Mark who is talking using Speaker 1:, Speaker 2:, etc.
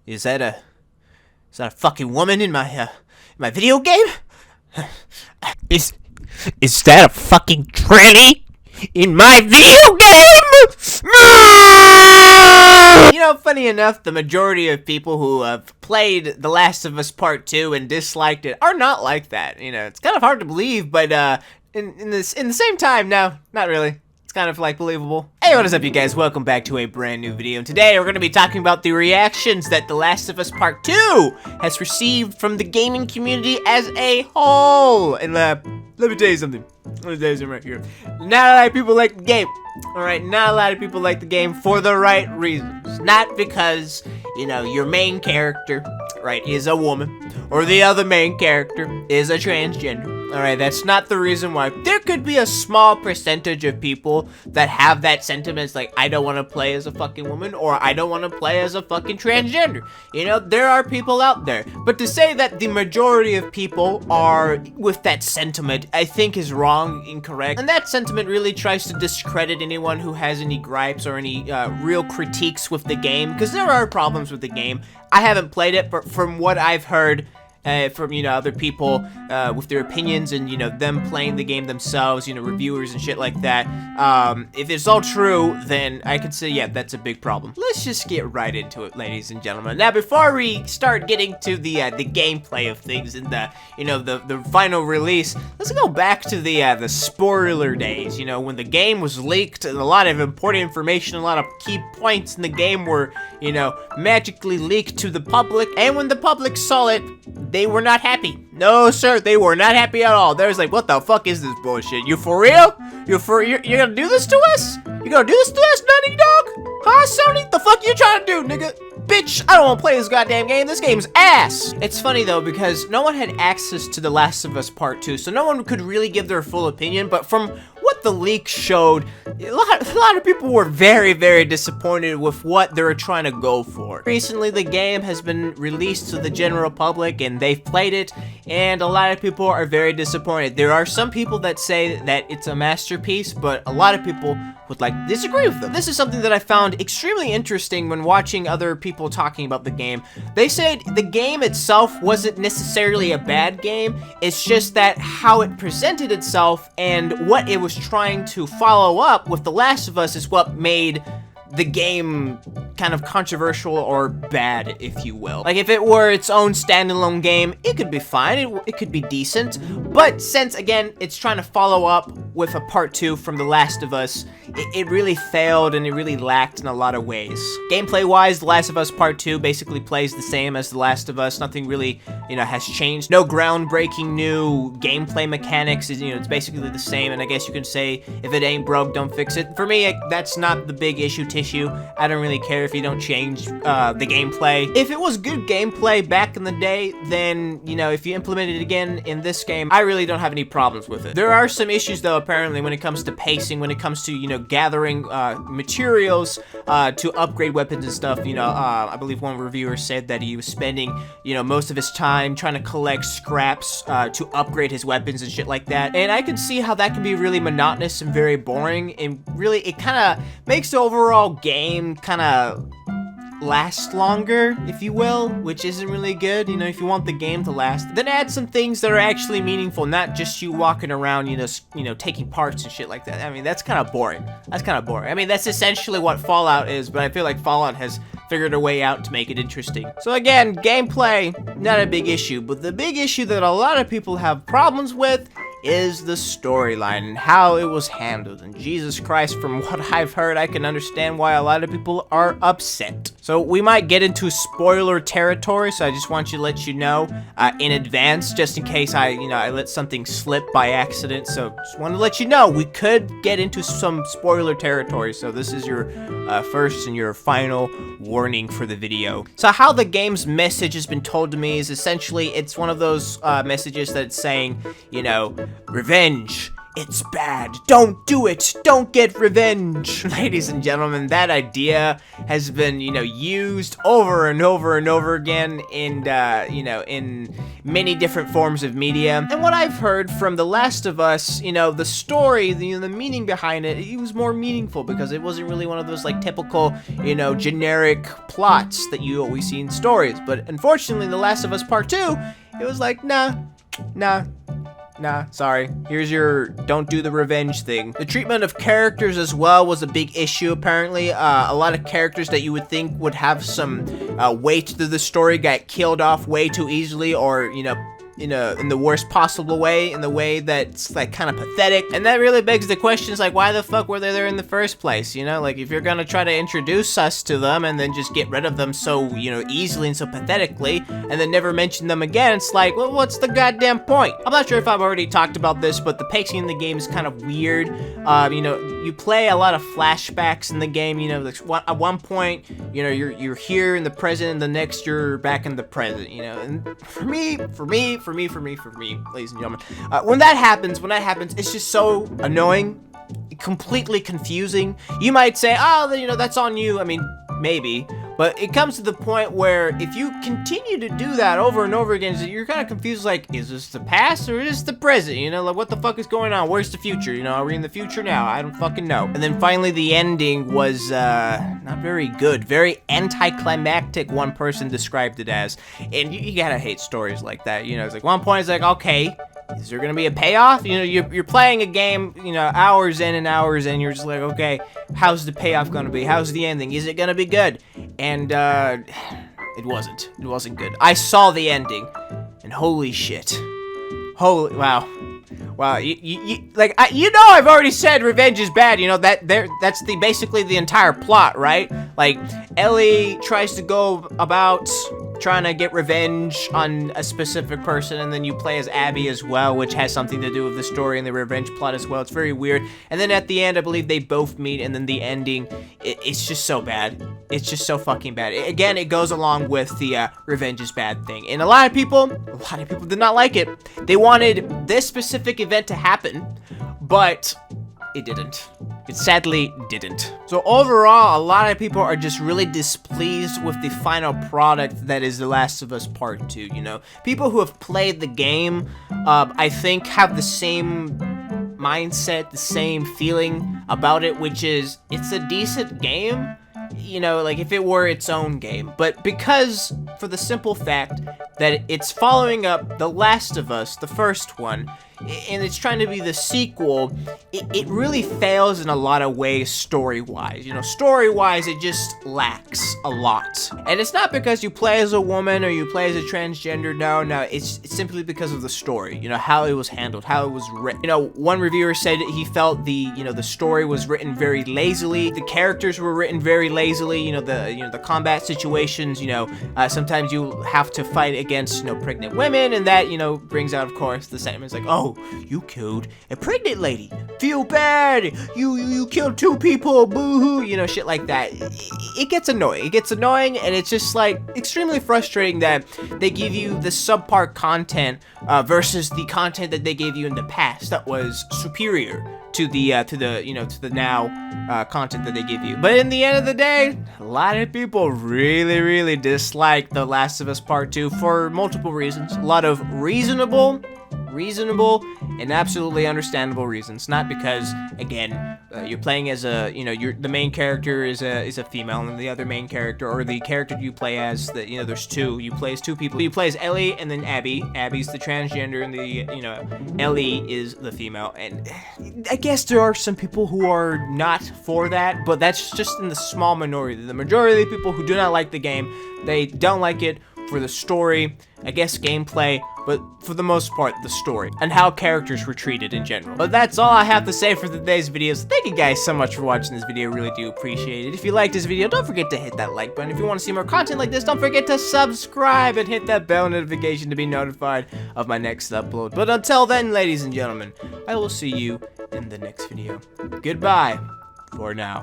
Speaker 1: Is that a fucking woman in my video game? Is that a fucking tranny in my video game? You know, funny enough, the majority of people who have played The Last of Us Part 2 and disliked it are not like that. You know, it's kind of hard to believe, but in the same time, no, not really. Kind of like believable. Hey, what is up, you guys? Welcome back to a brand new video, and today we're going to be talking about the reactions that The Last of Us Part 2 has received from the gaming community as a whole. And let me tell you something. Right here. Not a lot of people like the game. Alright, not a lot of people like the game for the right reasons. Not because, you know, your main character, right, is a woman, or the other main character is a transgender. Alright, that's not the reason why. There could be a small percentage of people that have that sentiment, like, I don't want to play as a fucking woman, or I don't want to play as a fucking transgender. You know, there are people out there. But to say that the majority of people are with that sentiment, I think is wrong, incorrect. And that sentiment really tries to discredit anyone who has any gripes or any real critiques with the game, because there are problems with the game. I haven't played it, but from what I've heard, from, you know, other people with their opinions and, you know, them playing the game themselves, you know, reviewers and shit like that. If it's all true, then I could say, yeah, that's a big problem. Let's just get right into it, ladies and gentlemen. Now, before we start getting to the gameplay of things and the, you know, the final release, let's go back to the spoiler days, you know, when the game was leaked and a lot of important information, a lot of key points in the game were, you know, magically leaked to the public, and when the public saw it, they were not happy. No, sir, they were not happy at all. They was like, what the fuck is this bullshit? You for real? You're gonna do this to us? You gonna do this to us, Naughty Dog? Huh, Sony? The fuck you trying to do, nigga? Bitch, I don't want to play this goddamn game. This game's ass. It's funny, though, because no one had access to The Last of Us Part 2, so no one could really give their full opinion, but from what the leak showed, a lot of people were very, very disappointed with what they were trying to go for. Recently, the game has been released to the general public, and they've played it, and a lot of people are very disappointed. There are some people that say that it's a masterpiece, but a lot of people would like disagree with them. This is something that I found extremely interesting when watching other people talking about the game. They said the game itself wasn't necessarily a bad game, it's just that how it presented itself and what it was trying to follow up with The Last of Us is what made the game kind of controversial or bad, if you will. Like, if it were its own standalone game, it could be fine, it could be decent, but since, again, it's trying to follow up with a part 2 from The Last of Us, it really failed and it really lacked in a lot of ways. Gameplay-wise, The Last of Us Part 2 basically plays the same as The Last of Us. Nothing really, you know, has changed. No groundbreaking new gameplay mechanics. You know, it's basically the same, and I guess you can say, if it ain't broke, don't fix it. For me, that's not the big issue tissue. I don't really care if you don't change the gameplay. If it was good gameplay back in the day, then, you know, if you implement it again in this game, I really don't have any problems with it. There are some issues, though, apparently, when it comes to pacing, when it comes to, you know, gathering materials to upgrade weapons and stuff. You know, I believe one reviewer said that he was spending, you know, most of his time trying to collect scraps to upgrade his weapons and shit like that. And I can see how that can be really monotonous and very boring, and really, it kind of makes the overall game kind of last longer, if you will, which isn't really good. You know, if you want the game to last, then add some things that are actually meaningful, not just you walking around, you know, taking parts and shit like that. I mean, that's kind of boring. That's kind of boring. I mean, that's essentially what Fallout is, but I feel like Fallout has figured a way out to make it interesting. So again, gameplay, not a big issue, but the big issue that a lot of people have problems with is the storyline and how it was handled. And Jesus Christ, from what I've heard, I can understand why a lot of people are upset. So we might get into spoiler territory, so I just want to let you know in advance, just in case I let something slip by accident. So just want to let you know, we could get into some spoiler territory. So this is your first and your final warning for the video. So how the game's message has been told to me is essentially, it's one of those messages that's saying, you know, revenge It's bad. Don't do it. Don't get revenge. Ladies and gentlemen, that idea has been, used over and over and over again in, in many different forms of media. And what I've heard from The Last of Us, the story, the meaning behind it, it was more meaningful because it wasn't really one of those, like, typical, generic plots that you always see in stories. But unfortunately, The Last of Us Part 2, it was like, nah, sorry. Here's your don't do the revenge thing. The treatment of characters as well was a big issue, apparently. A lot of characters that you would think would have some weight to the story got killed off way too easily, or, in the worst possible way, in the way that's, like, kind of pathetic. And that really begs the questions, like, why the fuck were they there in the first place, Like, if you're gonna try to introduce us to them and then just get rid of them so, easily and so pathetically, and then never mention them again, it's like, well, what's the goddamn point? I'm not sure if I've already talked about this, but the pacing in the game is kind of weird. You play a lot of flashbacks in the game, like, at one point, you're here in the present, and the next you're back in the present, and for me, ladies and gentlemen, when that happens, it's just so annoying, completely confusing. You might say, oh, that's on you. I mean, maybe, but it comes to the point where if you continue to do that over and over again, you're kind of confused, like, is this the past or is this the present? Like, what the fuck is going on? Where's the future? Are we in the future now? I don't fucking know. And then finally, the ending was, not very good. Very anticlimactic, one person described it as. And you gotta hate stories like that, It's like, one point it's like, okay, is there gonna be a payoff? You're playing a game, hours in and hours in, you're just like, okay, how's the payoff gonna be? How's the ending? Is it gonna be good? And, it wasn't. It wasn't good. I saw the ending, and holy shit. Wow. Wow, I've already said revenge is bad, that's basically the entire plot, right? Like, Ellie tries to go about trying to get revenge on a specific person, and then you play as Abby as well, which has something to do with the story and the revenge plot as well. It's very weird. And then at the end, I believe they both meet, and then the ending, it's just so bad. It's just so fucking bad. Again, it goes along with the revenge is bad thing. And a lot of people did not like it. They wanted this specific event to happen, but it didn't. It sadly didn't. So overall, a lot of people are just really displeased with the final product that is The Last of Us Part 2, People who have played the game, I think, have the same mindset, the same feeling about it, which is, it's a decent game, like if it were its own game. But because, for the simple fact that it's following up The Last of Us, the first one, and it's trying to be the sequel, it really fails in a lot of ways story-wise. Story-wise, it just lacks a lot. And it's not because you play as a woman or you play as a transgender, no, it's simply because of the story, how it was handled, how it was written. One reviewer said he felt the story was written very lazily, the characters were written very lazily, the combat situations, sometimes you have to fight against, pregnant women, and that, brings out, of course, the sentiments like, oh, you killed a pregnant lady. Feel bad. You killed 2 people. Boo-hoo. Shit like that. It gets annoying. It gets annoying, and it's just, like, extremely frustrating that they give you the subpar content versus the content that they gave you in the past that was superior to the now content that they give you. But in the end of the day, a lot of people really dislike The Last of Us Part 2 for multiple reasons. A lot of reasonable and absolutely understandable reasons. Not because, again, you're playing as the main character is a female, and the other main character, or the character you play as, there's 2. You play as 2 people. You play as Ellie and then Abby. Abby's the transgender, and Ellie is the female. And I guess there are some people who are not for that, but that's just in the small minority. The majority of the people who do not like the game, they don't like it for the story, I guess gameplay, but for the most part, the story, and how characters were treated in general. But that's all I have to say for today's video, so thank you guys so much for watching this video, really do appreciate it. If you liked this video, don't forget to hit that like button. If you want to see more content like this, don't forget to subscribe and hit that bell notification to be notified of my next upload. But until then, ladies and gentlemen, I will see you in the next video. Goodbye for now.